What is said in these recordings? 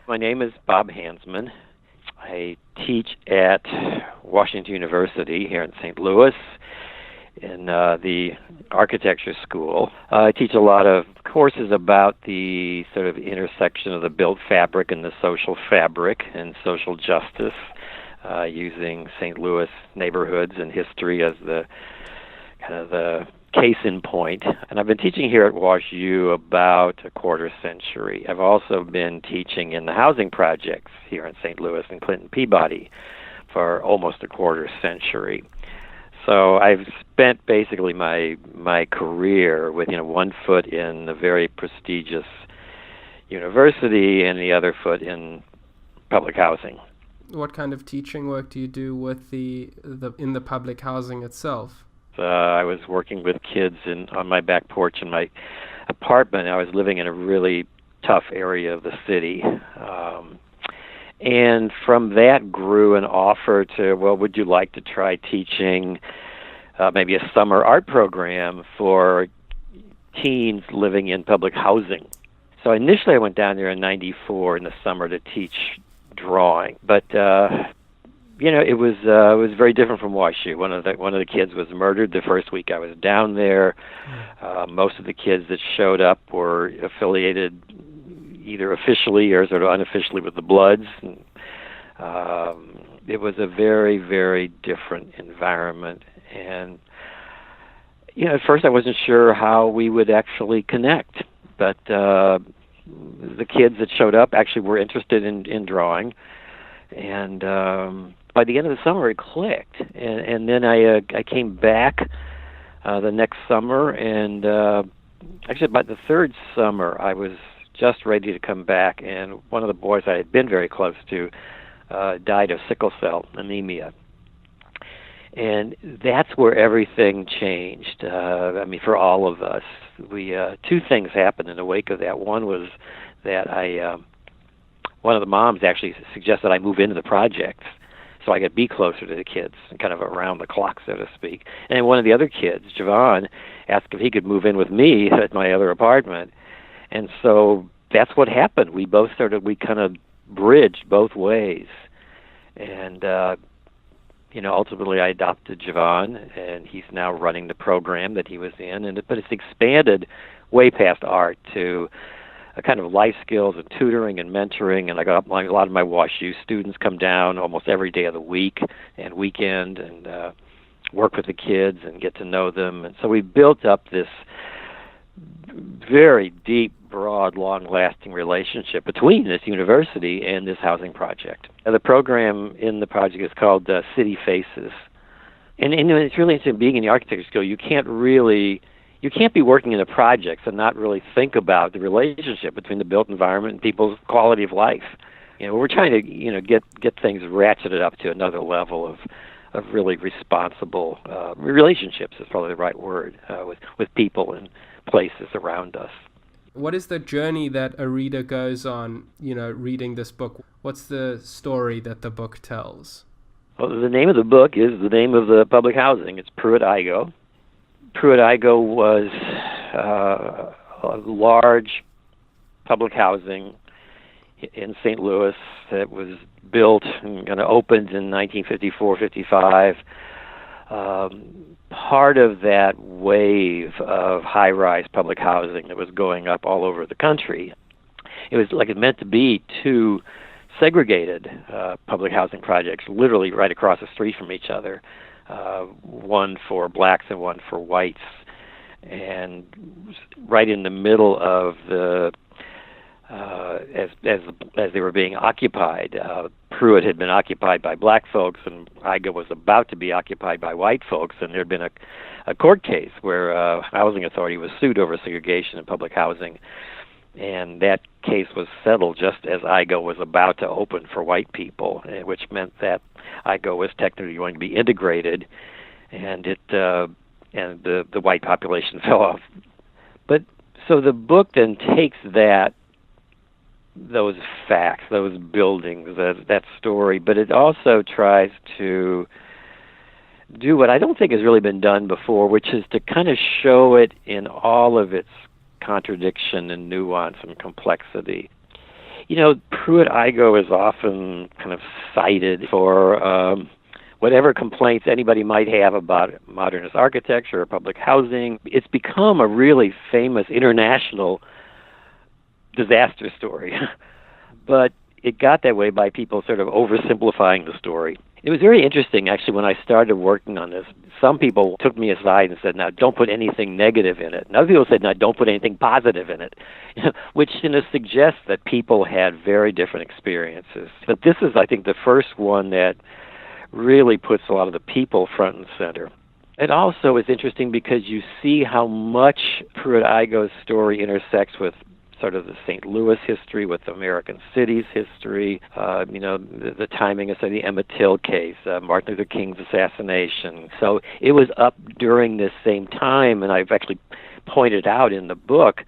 My name is Bob Hansman. I teach at Washington University here in St. Louis in the architecture school. I teach a lot of courses about the sort of intersection of the built fabric and the social fabric and social justice, using St. Louis neighborhoods and history as the kind of the case in point. And I've been teaching here at WashU about a quarter century. I've also been teaching in the housing projects here in St. Louis and Clinton Peabody for almost a quarter century. So I've spent basically my career with one foot in the very prestigious university and the other foot in public housing. What kind of teaching work do you do with the in the public housing itself? I was working with kids on my back porch in my apartment. I was living in a really tough area of the city. And from that grew an offer to, well, would you like to try teaching maybe a summer art program for teens living in public housing? So initially I went down there in '94 in the summer to teach drawing, but it was very different from WashU. One of the kids was murdered the first week I was down there. Most of the kids that showed up were affiliated either officially or sort of unofficially with the Bloods. It was a very, very different environment, and at first I wasn't sure how we would actually connect, but the kids that showed up actually were interested in drawing, and by the end of the summer it clicked, and then I came back the next summer, and actually by the third summer I was just ready to come back, and one of the boys I had been very close to died of sickle cell anemia. And that's where everything changed. For all of us, two things happened in the wake of that. One was that one of the moms actually suggested I move into the projects so I could be closer to the kids and kind of around the clock, so to speak. And one of the other kids, Javon, asked if he could move in with me at my other apartment. And so that's what happened. We kind of bridged both ways. And, ultimately I adopted Javon, and he's now running the program that he was in. But it's expanded way past art to a kind of life skills and tutoring and mentoring. And I got a lot of my WashU students come down almost every day of the week and weekend and work with the kids and get to know them. And so we built up this very deep, broad, long-lasting relationship between this university and this housing project. The program in the project is called City Faces. And it's really interesting being in the architecture school. You can't be working in the projects and not really think about the relationship between the built environment and people's quality of life. We're trying to get things ratcheted up to another level of really responsible relationships is probably the right word, with people and places around us. What is the journey that a reader goes on, reading this book? What's the story that the book tells? Well, the name of the book is the name of the public housing. It's Pruitt, Igoe. Pruitt, Igoe was a large public housing in St. Louis that was built and kind of opened in 1954-55. Part of that wave of high-rise public housing that was going up all over the country, it was like it meant to be two segregated public housing projects, literally right across the street from each other, one for blacks and one for whites, and right in the middle of the as they were being occupied. Pruitt had been occupied by black folks, and Igoe was about to be occupied by white folks, and there had been a court case where a housing authority was sued over segregation in public housing, and that case was settled just as Igoe was about to open for white people, which meant that Igoe was technically going to be integrated, and the white population fell off. But so the book then takes those facts, those buildings, that story, but it also tries to do what I don't think has really been done before, which is to kind of show it in all of its contradiction and nuance and complexity. Pruitt-Igoe is often kind of cited for whatever complaints anybody might have about modernist architecture or public housing. It's become a really famous international disaster story. But it got that way by people sort of oversimplifying the story. It was very interesting, actually, when I started working on this. Some people took me aside and said, now, don't put anything negative in it. And other people said, now, don't put anything positive in it, which suggests that people had very different experiences. But this is, I think, the first one that really puts a lot of the people front and center. It also is interesting because you see how much Pruitt-Igoe's story intersects with sort of the St. Louis history, with American cities history, the timing of, say, the Emmett Till case, Martin Luther King's assassination. So it was up during this same time, and I've actually pointed out in the book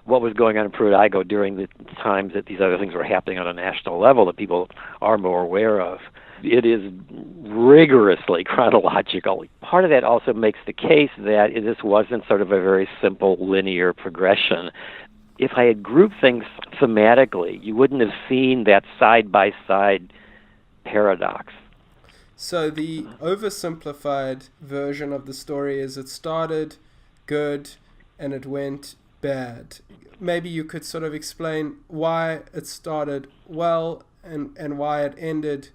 what was going on in Pruitt-Igoe during the times that these other things were happening on a national level that people are more aware of. It is rigorously chronological. Part of that also makes the case that this wasn't sort of a very simple linear progression. If I had grouped things thematically, you wouldn't have seen that side-by-side paradox. So the oversimplified version of the story is it started good and it went bad. Maybe you could sort of explain why it started well and why it ended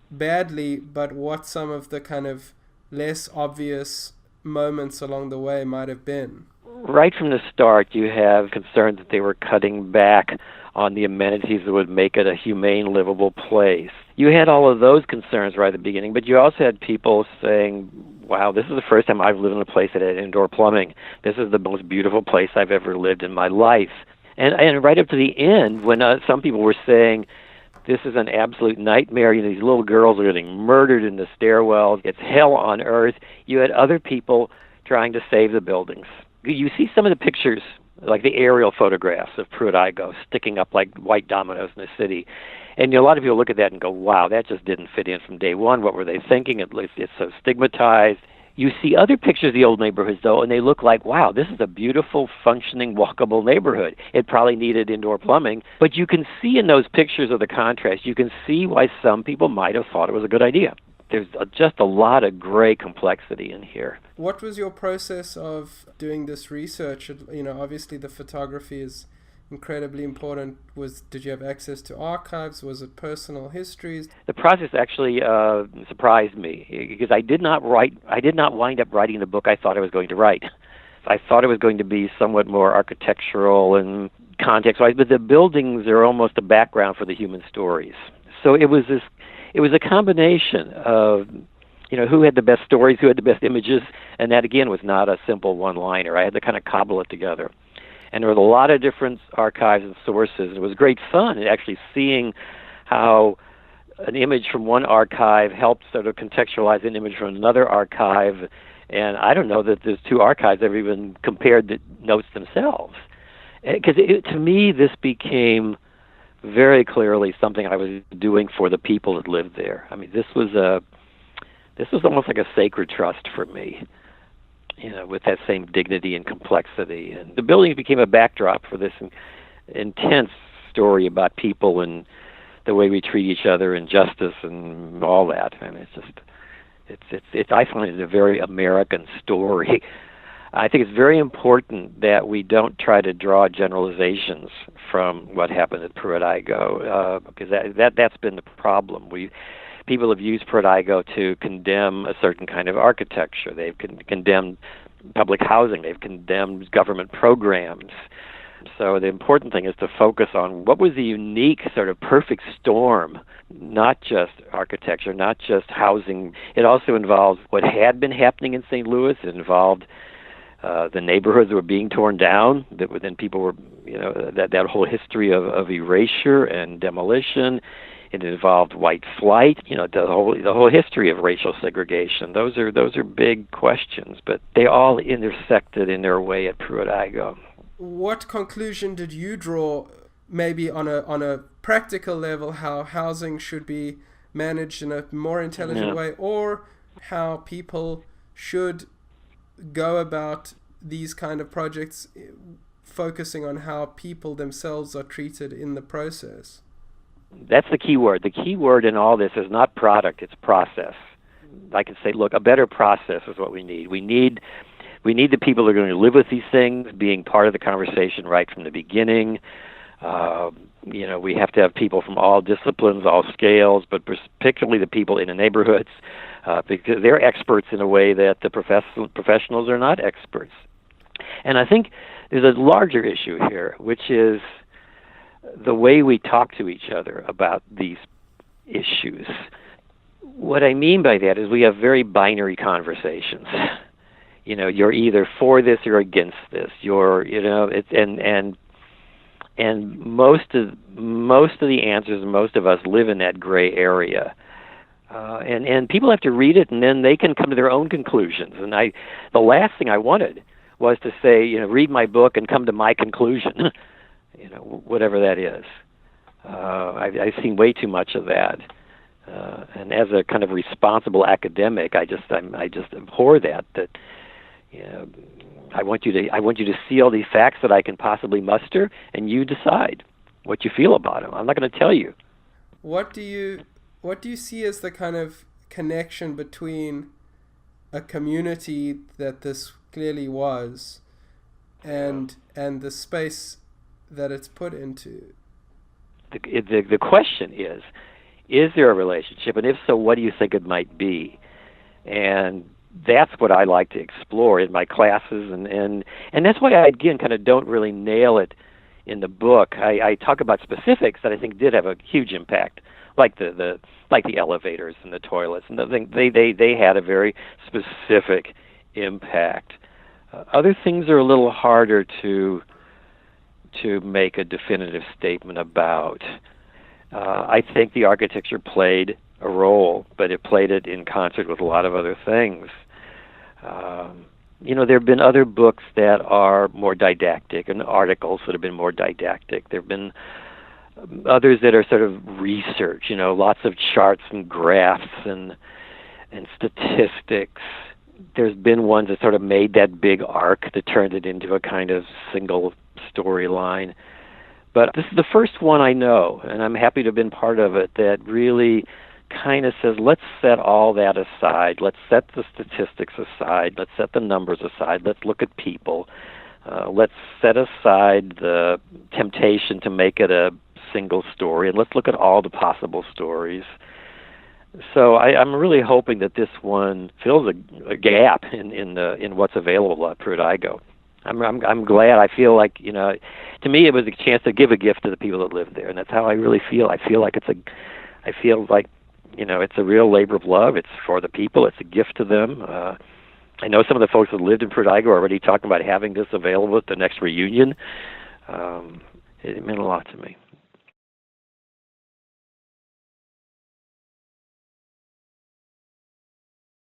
badly, but what some of the kind of less obvious moments along the way might have been. Right from the start, you have concerns that they were cutting back on the amenities that would make it a humane, livable place. You had all of those concerns right at the beginning, but you also had people saying, wow, this is the first time I've lived in a place that had indoor plumbing. This is the most beautiful place I've ever lived in my life. And right up to the end, when some people were saying, this is an absolute nightmare, these little girls are getting murdered in the stairwells, it's hell on earth, you had other people trying to save the buildings. You see some of the pictures, like the aerial photographs of Pruitt-Igoe sticking up like white dominoes in the city. And a lot of people look at that and go, wow, that just didn't fit in from day one. What were they thinking? It's so stigmatized. You see other pictures of the old neighborhoods, though, and they look like, wow, this is a beautiful, functioning, walkable neighborhood. It probably needed indoor plumbing. But you can see in those pictures of the contrast, you can see why some people might have thought it was a good idea. There's just a lot of gray complexity in here. What was your process of doing this research? Obviously the photography is incredibly important. Did you have access to archives? Was it personal histories? The process actually surprised me because I did not wind up writing the book I thought I was going to write. I thought it was going to be somewhat more architectural and context-wise, but the buildings are almost a background for the human stories. So it was a combination of, who had the best stories, who had the best images, and that, again, was not a simple one-liner. I had to kind of cobble it together. And there were a lot of different archives and sources. It was great fun actually seeing how an image from one archive helped sort of contextualize an image from another archive. And I don't know that there's two archives ever even compared the notes themselves. Because to me, this became very clearly something I was doing for the people that lived there. I mean, this was almost like a sacred trust for me, with that same dignity and complexity. And the building became a backdrop for this intense story about people and the way we treat each other and justice and all that. I mean, I find it a very American story. I think it's very important that we don't try to draw generalizations from what happened at Pruitt-Igoe, because that's been the problem. People have used Pruitt-Igoe to condemn a certain kind of architecture. They've condemned public housing. They've condemned government programs. So the important thing is to focus on what was the unique sort of perfect storm, not just architecture, not just housing. It also involves what had been happening in St. Louis. It involved the neighborhoods that were being torn down, that then people were, that whole history of erasure and demolition. It involved white flight, the whole history of racial segregation. Those are big questions, but they all intersected in their way at Pruitt-Igoe. What conclusion did you draw, maybe on a practical level, how housing should be managed in a more intelligent way, or how people should go about these kind of projects, focusing on how people themselves are treated in the process? That's the key word. The key word in all this is not product, it's process. I can say, look, a better process is what we need. We need the people who are going to live with these things, being part of the conversation right from the beginning. We have to have people from all disciplines, all scales, but particularly the people in the neighborhoods, because they're experts in a way that the professionals are not experts. And I think there's a larger issue here, which is the way we talk to each other about these issues. What I mean by that is we have very binary conversations. You're either for this or against this. And most of the answers, most of us live in that gray area. And people have to read it, and then they can come to their own conclusions. And the last thing I wanted was to say, read my book and come to my conclusion, whatever that is. I've seen way too much of that. And as a kind of responsible academic, I just abhor that. I want you to see all these facts that I can possibly muster, and you decide what you feel about them. I'm not going to tell you. What do you see as the kind of connection between a community that this clearly was and the space that it's put into? The question is there a relationship, and if so, what do you think it might be? And that's what I like to explore in my classes, and that's why I, again, kind of don't really nail it in the book. I talk about specifics that I think did have a huge impact, like the elevators and the toilets, and they had a very specific impact. Other things are a little harder to make a definitive statement about. I think the architecture played a role, but it played it in concert with a lot of other things. There have been other books that are more didactic, and articles that have been more didactic. There have been others that are sort of research, lots of charts and graphs and statistics. There's been ones that sort of made that big arc that turned it into a kind of single storyline. But this is the first one I know, and I'm happy to have been part of it, that really kind of says, let's set all that aside. Let's set the statistics aside. Let's set the numbers aside. Let's look at people. Let's set aside the temptation to make it a single story, and let's look at all the possible stories. So I'm really hoping that this one fills a gap in what's available at Pruitt Igoe. I'm glad. I feel like, to me it was a chance to give a gift to the people that live there, and that's how I really feel. I feel like it's a real labor of love. It's for the people. It's a gift to them. I know some of the folks that lived in Pruitt Igoe are already talking about having this available at the next reunion. It meant a lot to me.